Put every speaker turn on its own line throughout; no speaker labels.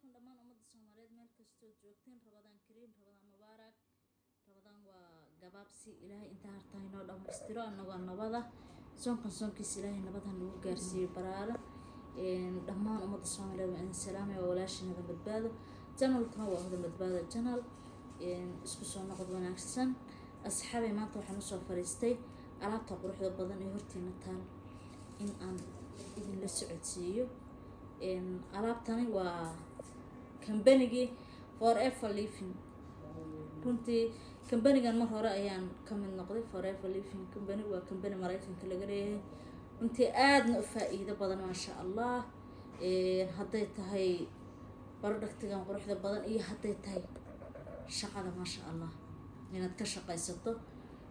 عليكم دمان أمد الصوماليات مال كستو جوكتين رمضان كريم رمضان مبارك رمضان وقبابسي إلهي انت هرتاينو دم استرو أنو النبضة سون كيس إلهي النبضة نو جارسي برالا دمان أمد الصوماليات وإن سلامي وولاشين هذا متبادل جنال كهو هذا متبادل جنال اسكو سو نقد وناكسن أصحابي ما طوحا نصو فريستي ألابتا قروح ذا بدن يهرتي نتال إن أن إذن لسعودسيو alaabtani waa kambanigii Forever Living runtii kambanigan mar hore ayaan ka mid noqday Forever Living company waa kambani Mareykanka laga leeyahay runtii aadna u faa'iido badan ma sha Allah hadday tahay productigan quruxda badan iyo hadday tahay shaqada ma sha Allah inaad ka shaqaysato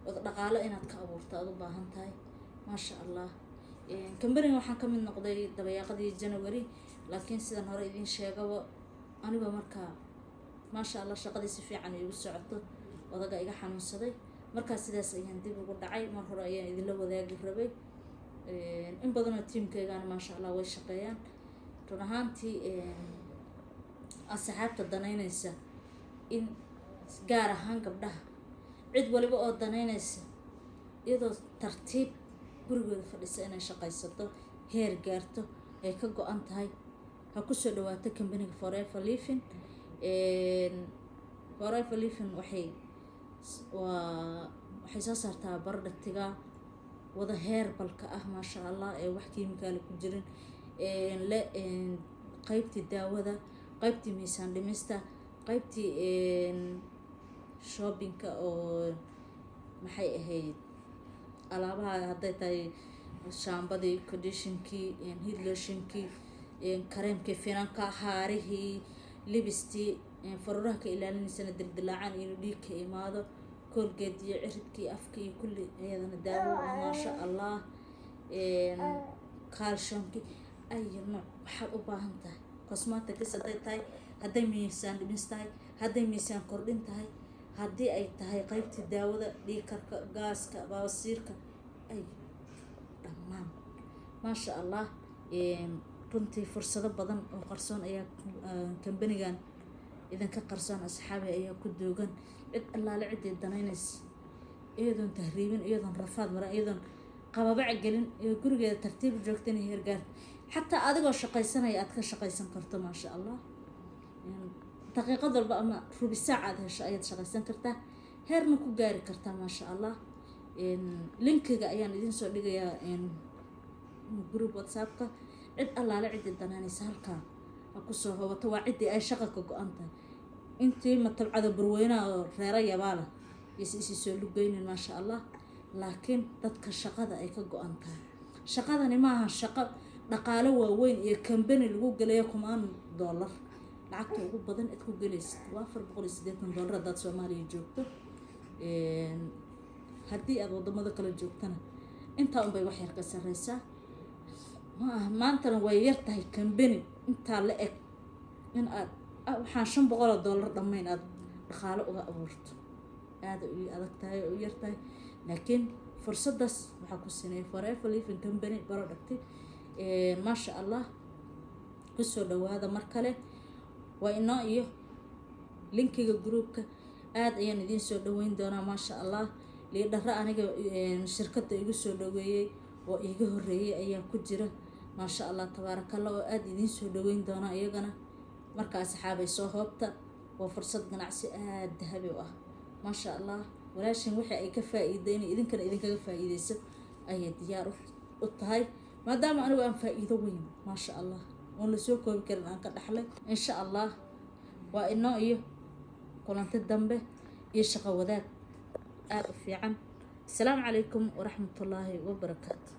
oo dhaqaale inaad ka abuurto aad u baahan tahay ma sha Allah كمبرين waxaan ka mid noqday dabayaaqadii January laakiin sidan hore idin sheegaba aniga marka ma sha Allah shaqadii si fiican igu socoto wadaga iga xanuunsaday marka sidaas ayaan dib ugu dhacay mar hore ayaan idin la wadaagi rabay in badan oo teamkayga ma sha Allah way shaqeeyaan run ahaantii asxaabta danaynaysa in gaar ahaan gabdhaha cid waliba oo danaynaysa iyadoo tartiib gurigooda fadhisa inay shaqaysato heer gaarto ay ka go'an tahay ha ku soo dhawaato kambaniga Forever Living Forever Living waxay soo saartaa productiga wada heerbalka ah ma sha Allah ee wax kiimikaal ku jirin qaybtii daawada qaybtii miisaan dhimista qaybtii shoppingka oo maxay ahayd alaabaha hadday tahay shaambadii conditionkii heat lotionkii kareemkii finanka haarihii libistii faruraha ka ilaalinaysana dildilaacan inuu dhiig ka imaado colgate iyo ciridkii afka iyo kulli ayadana daawo ma sha Allah calciumkii ay nooc waxaad u baahan tahay cosmetics hadday tahay hadday miisaan dhimis tahay hadday miisaan kordhin tahay haddii ay tahay qaybtii daawada dhiigkarka gaaska baasiirka ay dhammaan ma sha Allah runtii fursado badan oo qarsoon ayaa kambanigan idinka qarsoon asxaabi ayaa ku doogan cid allaale cid danaynaysa iyadoon tahriibin iyadoon rafaad maran iyadoon qababac gelin iyo gurigeeda tartiib joogtan heer gaar xataa adigoo shaqaysanaya aad ka shaqaysan karto ma sha Allah daqiiqad walba ama rubi saacad hesho ayaad shaqaysan kartaa heerna ku gaari kartaa ma sha Allah linkiga ayaan idin soo dhigayaa group WhatsApp-ka cid allaale cid danaanaysa halka ha ku soo hoobato waa cid ay shaqo ka go'an tahay intii matabcada burweynaha oo reera yabaala isi soo lugaynin ma sha Allah laakiin dadka shaqada ay ka go'an tahay shaqadani ma aha shaqo dhaqaale waaweyn iyo company lagu galayo $1000 lacagta ugu badan aad ku galaysid waa $480 hadaad Soomaaliya joogto haddii aad wadamada kala joogtana inta un bay wax yar ka sareysaa maantana way yar tahay company inta la eg in aad waxaan $500 dhamayn aad dhaqaale uga abuurto aad u adag tahay oo yar tahay laakiin fursadaas waxa ku sinay Forever Living company product ma sha Allah ku soo dhawaada mar kale waa inoo iyo linkiga groupka aad ayaan idin soo dhaweyn doonaa ma sha Allah liidara aniga shirkadda igu soo dhaweeyay oo iga horeeyay ayaa ku jira ma sha Allah tabarakallah oo aad idin soo dhaweyn doona iyagana marka asxaabay soo hoobta waa fursad ganacsi aad dahabi u ah ma sha Allah walaashin wixii ay ka faa'iideen idinkana idinkaga faa'iideyso ayay diyaar u tahay maadaama anigu aan faa'iido weyn ma sha Allah ولا سو كوب كرن أنك دحلة إن شاء الله وإنه قلنا تدمبه يشقى وذاك في عن السلام عليكم ورحمة الله وبركاته.